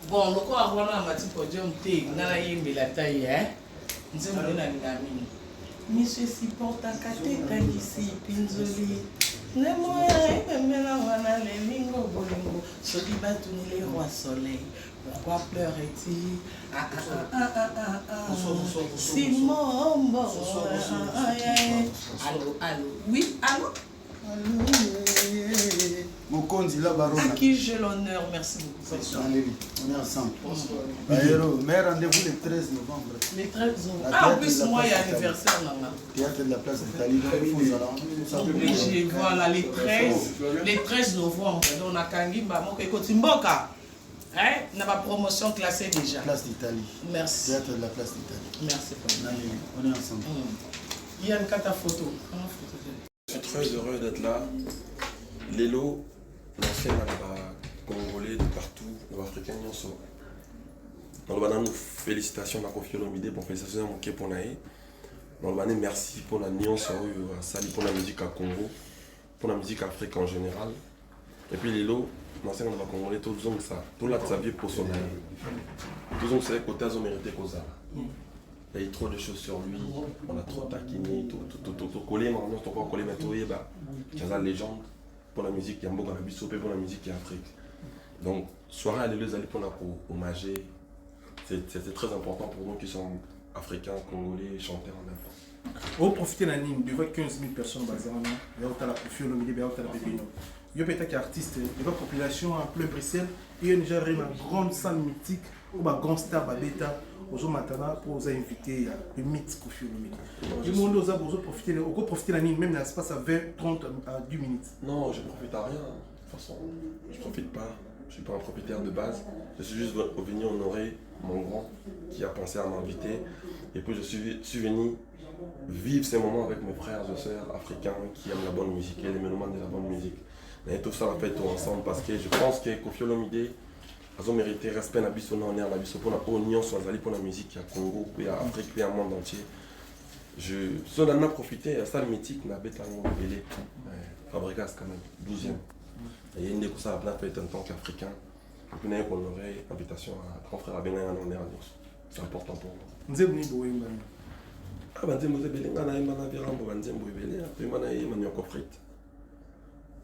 Bon, le quoi avoir un matin podium thé, nana yimbi la taille, hein? Nous sommes dans la gamine. Monsieur supporte à caté, ici, pinzoli. Ne moyen, même là, on a les lingots, bolingo. Soliba tourne les rois soleil. Pourquoi pleurait-il? Simon, bon. Allô, oui, allô? Mokonzi la baronne. À qui j'ai l'honneur, merci beaucoup. On est ensemble. Mais rendez-vous le 13 novembre. Le 13 novembre. Ah, en plus, moi, il y a l'anniversaire là. Théâtre de la place d'Italie. Obligé, voilà, les 13 novembre. On a Kangimba, Mokotimboka. Hein? On a ma promotion classée déjà. Place d'Italie. Merci. Théâtre de la place d'Italie. Merci. On est ensemble. Il y a une carte à photo. Je suis très heureux d'être là. Lelo, l'ancien Congolais de partout, les Africains, nous sommes. Dans le nous félicitations à Koffi Olomide, pour félicitations à Moké Ponae. Dans le merci pour la nuance, salut pour la musique à Congo, pour la musique Afrique en général. Et puis Lelo, l'ancien Congolais, tout le monde ça, tout là de sa vie pour son aïe. Tout le monde sait que t'as mérité Koza. Il y a eu trop de choses sur lui, on a trop taquiné, tout collé, on a trop collé, mais tout est la légende pour la musique, il y a un bon pour la musique et Afrique. Donc, soirée à l'élève, pour hommager, c'est très important pour nous qui sommes africains, congolais, chanteurs en même temps. Au profiter de l'anime, de voir 15 000 personnes basées il y a la Koffi Olomide, il y a la Bébé. Il y a peut-être qu'artiste, il y a une population en plein Bruxelles, il y a déjà une grande salle mythique, ou une grande star, Babeta. Aujourd'hui, maintenant, pour vous inviter le mythe Koffi Olomide. Du monde, vous avez profité de l'année, même dans l'espace à 20, 30 à 10 minutes. Non, je ne profite à rien. De toute façon, je ne profite pas. Je ne suis pas un propriétaire de base. Je suis juste venu honorer mon grand qui a pensé à m'inviter. Et puis, je suis venu vivre ces moments avec mes frères et sœurs africains qui aiment la bonne musique et les mélomanes de la bonne musique. Et tout ça, on a fait tout ensemble parce que je pense que Koffi Olomide, ils ont mérité respect na biso na honneur na biso pour la union soit pour la musique à Congo puis à Afrique puis à monde entier. Je suis en a profité à salle mythique na Betango Belé Fabregas quand même 12e. Et il y a une ça a fait en tant qu'Africain. Et puis on aurait invitation à grand frère à Benin en honneur. C'est important pour moi. Nzebuni Boemba. Ah ben Nzembo Belinga na imana virambo ben Nzembo Belé puis mana y manioko frite.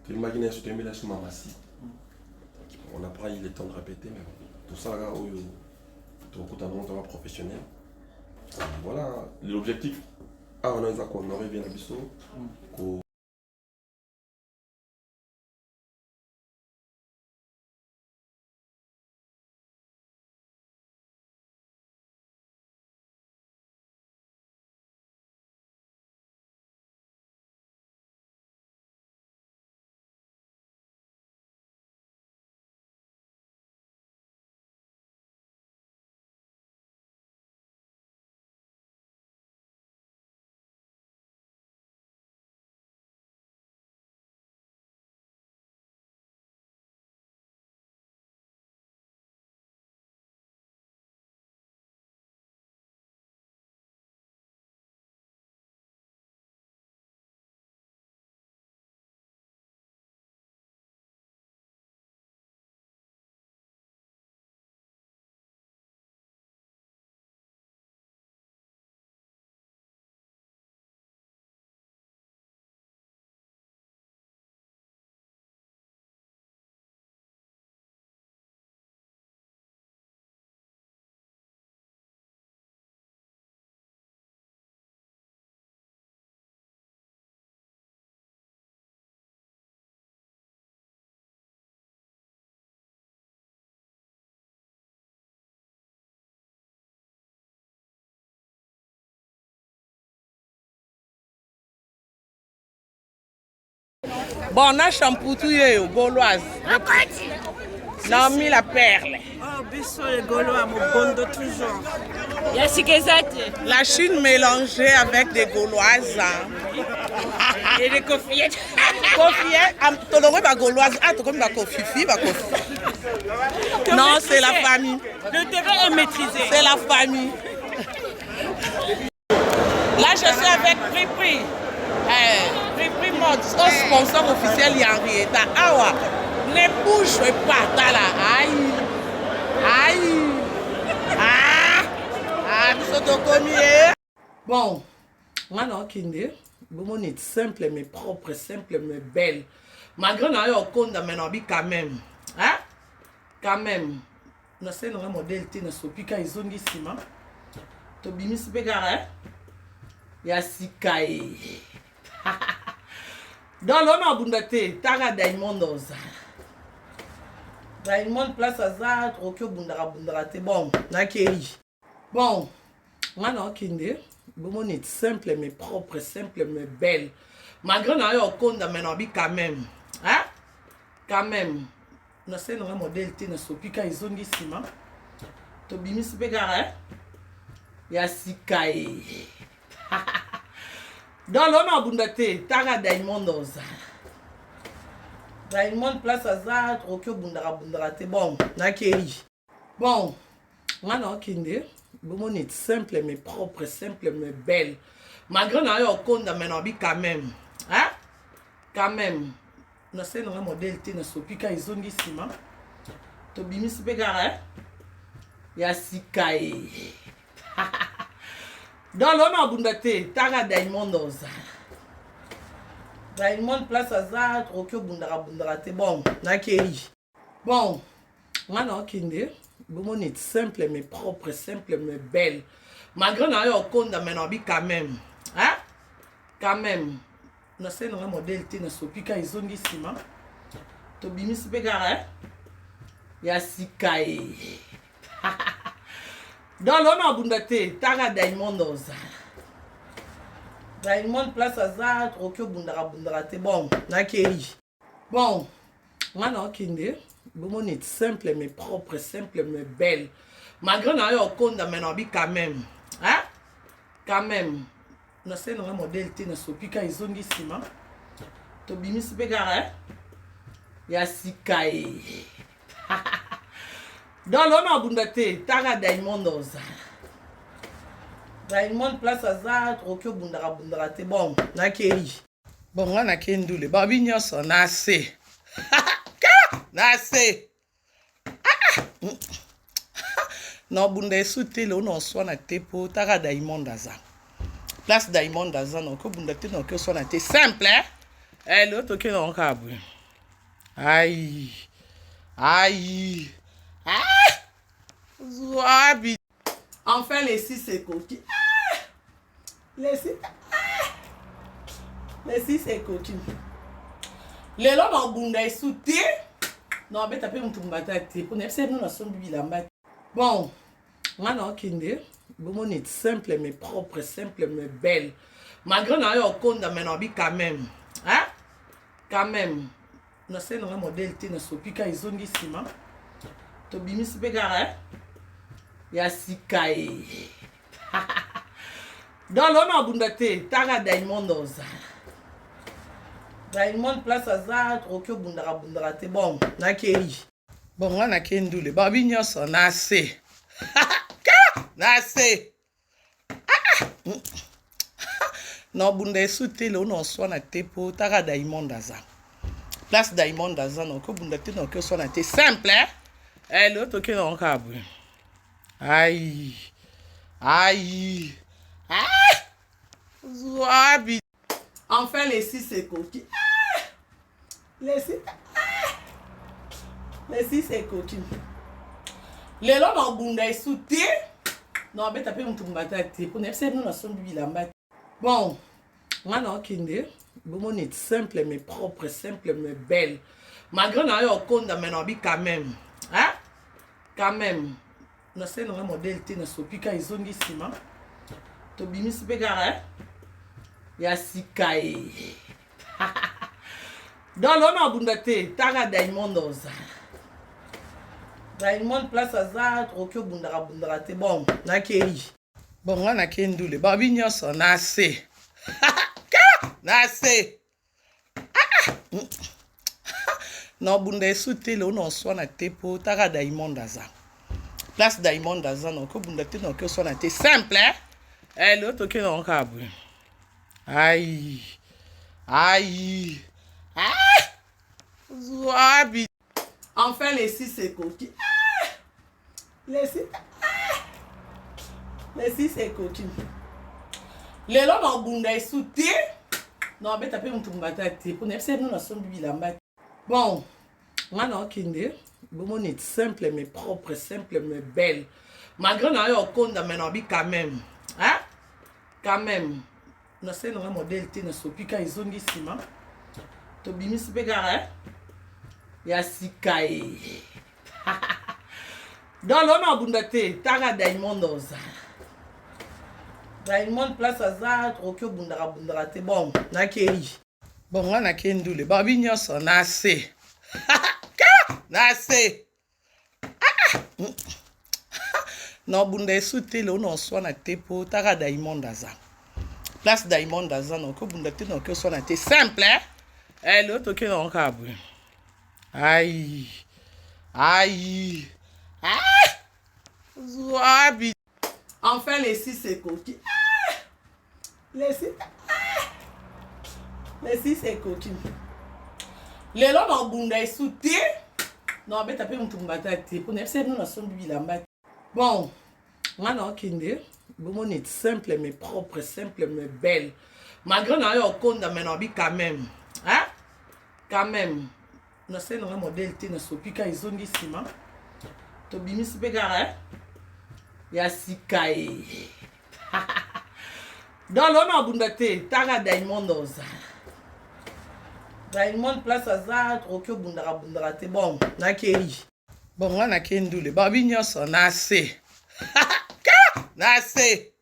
Puis imaginer sur Temela sur Mamasi. On n'a pas eu le temps de répéter, mais tout ça, là, tout le monde professionnel. Voilà, l'objectif, on a qu'on aurait bien habitué. Bon, on a Champoutou Gauloise. Naomi la perle. Oh, biso les Gaulois, mon bondo toujours. La Chine mélangée avec des Gauloises. Et des Koffiettes. Koffiettes, tu as Gauloise, tu as Koffifi, non, c'est la famille. Le terrain est maîtrisé. C'est la famille. Là, je suis avec Pripri. Pripri Mode, son sponsor officiel Henrietta. Awa, ne bouge pas, là. Aïe. Aïe. Bon, moi non kinde, bon est simple mais propre, simple mais belle. Malgré na yo konda maintenant bi quand même. Hein? Quand même. Na c'est un modèle te na sopika izongi sima. To bimis begara. Ya sikae. Dans l'homme abundate, taga Diamond oza. Diamond place azar, okyo bundara te bon, nakei. Bon, moi non kinde. Bon est simple mais propre, simple mais belle. Malgré na yo konda maintenant bi quand même. Hein? Quand même. Na c'est un modèle te na sopika izongi sima. To bimis begara. Ya sikae. Dans l'homme abundate, taga Diamond oza. Diamond place azar, okyo bundara te bon, nakei. Bon, moi non kinde. Bon est simple mais propre, simple mais belle. Malgré na yo konda maintenant bi quand même. Hein? Quand même. Na c'est un modèle te na sopika izongi sima. To bimis begara. Ya sikae. Dans l'homme abundate, taga Diamond oza. Diamond place azar, okyo bundara te bon, nakei. Bon, moi non kinde. Bon est simple mais propre, simple mais belle. Malgré na yo konda maintenant bi quand même. Hein? Quand même. Na c'est un modèle te na sopika izongi sima. To bimis begara. Ya sikae. Dans l'homme abundate, taga Diamond oza. Diamond place azar, okyo bundara te bon, nakei. Bon, moi non kinde. Bon est simple mais propre, simple mais belle. Malgré na yo konda maintenant bi quand même. Hein? Quand même. Na c'est un modèle te na sopika izongi sima. To bimis begara. Ya sikae. Dans l'homme abundate, taga Diamond oza. Diamond place azar, okyo bundara te bon, nakei. Bon, nga na kendule, babi nyonso na se. Na se. Non, bunda esute le on soit na tepo, taga Diamond aza. Place Diamond aza, non, ko bunda te non, ko soit na te simple, hein? Eh, l'autre, ok, non, kabou. Aïe. Aïe. Zouabi. Enfin, les six c'est coquille. Les six c'est coquille. Les lots dans bunda esute. Non, mais t'as pas mon tumbata te. Pour n'être nous sommes bilamba. Bon, moi non kinde. Bon est simple mais propre, simple mais belle. Malgré na yo konda maintenant bi quand même. Hein? Quand même. Na c'est un modèle te na sopika izongi sima. To bimis begara. Ya sikae. Dans l'homme abundate, taga Diamond oza. Diamond place azar, okyo bundara te bon, nakei. Bon, nga na kendule, babi nyonso na se. Na se. Non, bunda esute le on soit na tepo, taga Diamond aza. Place Diamond aza, non, ko bunda te non, ko soit na te simple, hein? Eh, l'autre, ok, non, kabou. Aïe. Aïe. Zouabi. Enfin, les six c'est coquille. Les six c'est coquille. Les lots dans bunda esute. Non, mais t'as pas mon tumbata te. Pour n'être nous sommes bilamba. Bon, moi non kinde. Bon est simple mais propre, simple mais belle. Malgré na yo konda maintenant bi quand même. Hein? Quand même. Na c'est un modèle te na sopika izongi sima. To bimis begara. Ya sikae. Dans l'homme abundate, taga Diamond oza. Diamond place azar, okyo bundara te bon, nakei. Bon, nga na kendule, babi nyonso na se. Na se. Non, bunda esute le on soit na tepo, taga Diamond aza. Place Diamond aza, non, ko bunda te non, ko soit na te simple, hein? Eh, l'autre, ok, non, kabou. Aïe. Aïe. Zouabi. Enfin, les six c'est coquille. Les 6 est coquine. Les lots dans Bunda est sauté. Non, mais t'as pas mon tombata. Pour ne pas nous sommes bilamba. Bon, moi non, Kinde. Bon, est simple, mais propre, simple, mais belle. Malgré qu'on ait au compte dans mes nobis quand même. Hein? Quand même. Nous sommes un modèle qui ne s'occupe pas ils ont dit ciment. Tu bimis pegara. Ya sikae. Dans l'honneur bundate, taga diamond oza. Diamond place azar, okyo bundara te bon, nakei. Bon, on a kendule. Babi nyoso na se. Na se. Non bunda esute le on soit na tepo, taga diamond azar. Place diamond azar, non ko bundate non ko soit na te simple, hein? Eh l'autre qui non kabou. Aïe. Aïe. Zouabi. Enfin, les 6 c'est coquille. Les 6. Les 6 c'est coquille. Les lots dans Bunda est sauté. Non, mais t'as pas mon tombata. Pour ne pas nous sommes bilamba. Bon, moi non, Kinde. Bon, est simple, mais propre, simple, mais belle. Malgré qu'on ait au compte dans mes nobis quand même. Hein? Quand même. Nous sommes un modèle qui ne s'occupe pas ils ont dit ciment. Tu bimis pegara. Ya sikae. Dans l'honneur bundate, taga diamond oza. Diamond place azar, okyo bundara te bon, nakei. Bon, on a kendule. Babi nyoso na se. Na se.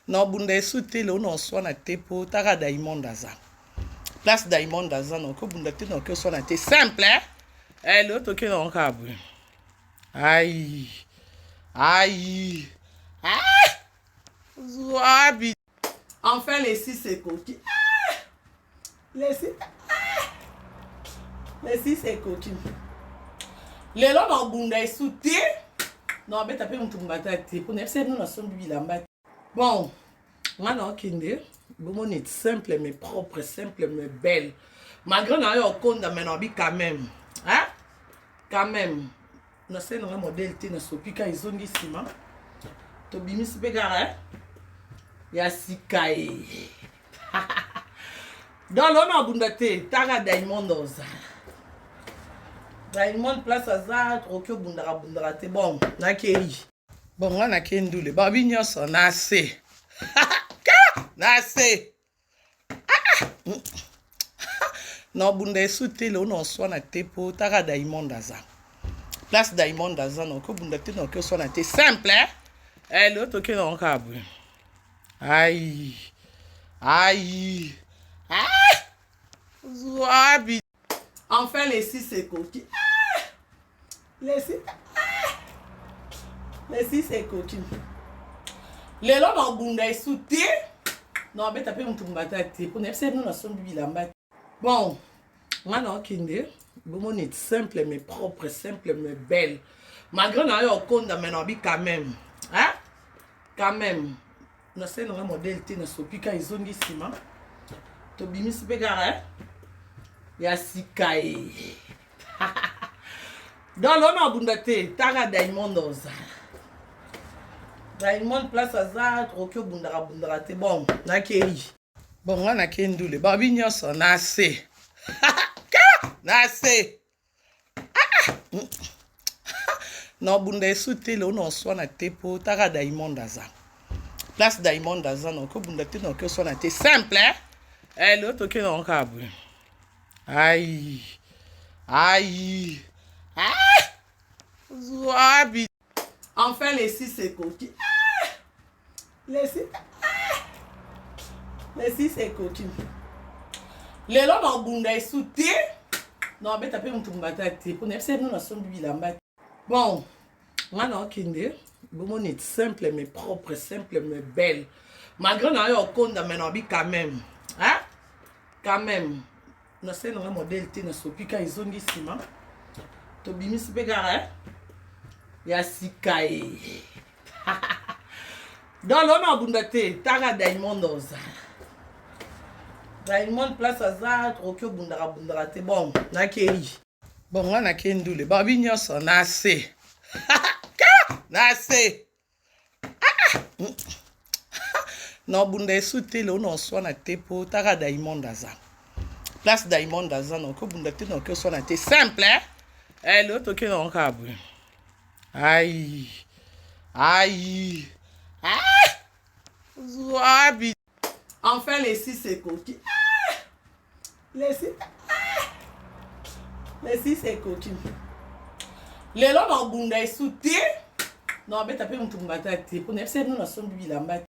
Non bunda esute le on soit na tepo, taga diamond azar. Place diamond azar, non ko bundate non ko soit na te simple, hein? Eh l'autre qui non kabou. Aïe. Aïe. Zouabi. Enfin, les 6 c'est coquille. Les 6. Les 6 c'est coquille. Les lots dans Bunda est sauté. Non, mais t'as pas mon tombata. Pour ne pas nous sommes bilamba. Bon, moi non, Kinde. Bon, est simple, mais propre, simple, mais belle. Malgré qu'on ait au compte dans mes nobis quand même. Hein? Quand même. Nous sommes un modèle qui ne s'occupe pas ils ont dit ciment. Tu bimis pegara. Ya sikae. Dans l'honneur bundate, taga diamond oza. Diamond place azar, okyo bundara te bon, nakei. Bon, on a kendule. Babi nyoso na se. Na se. Non bunda esute le on soit na tepo, taga diamond azar. Place diamond azar, non ko bundate non ko soit na te simple, hein? Eh l'autre qui non kabou. Aïe. Aïe. Zouabi. Enfin, les 6 c'est coquille. Les 6. Les 6 c'est coquille. Les lots dans Bunda est sauté. Non, mais t'as pas mon tombata. Pour ne pas nous sommes bilamba. Bon, moi non, Kinde. Bon, est simple, mais propre, simple, mais belle. Malgré qu'on ait au compte dans mes nobis quand même. Hein? Quand même. Nous sommes un modèle qui ne s'occupe pas ils ont dit ciment. Tu bimis pegara. Ya sikae. Dans l'honneur bundate, taga diamond oza. Diamond place azar, okyo bundara te bon, nakei. Bon, on a kendule. Babi nyoso na se. Na se. Non bunda esute le on soit na tepo, taga diamond azar. Place diamond azar, non ko bundate non ko soit na te simple, hein? Eh l'autre qui non kabou. Aïe. Aïe. Zouabi. Enfin, les 6 c'est coquille. Les 6. Les 6 c'est coquille. Les lots dans Bunda est sauté. Non, mais t'as pas mon tombata. Pour ne pas nous sommes bilamba. Bon, moi non, Kinde. Bon, est simple, mais propre, simple, mais belle. Malgré qu'on ait au compte dans mes nobis quand même. Hein? Quand même. Nous sommes un modèle qui ne s'occupe pas ils ont dit ciment. Tu bimis pegara. Ya sikae. Dans l'honneur bundate, taga diamond oza. Diamond place azar, okyo bundara te bon, nakei. Bon, on a kendule. Babi nyoso na se. Nase. Non, bunda souté le on soit na tepo tara Diamond Daza. Place Diamond Daza non ko bunda te non que soit na te simple hein. Eh l'autre que non kabou. Aïe. Aïe. Ah! Zouabi. Enfin les 6 c'est coquille. Ah! Les 6. Ah! Les 6 c'est coquille. Les lots dans bunda souté. Non, mais t'as pas mon tombata te pour n'être nous na son bibi la mbate.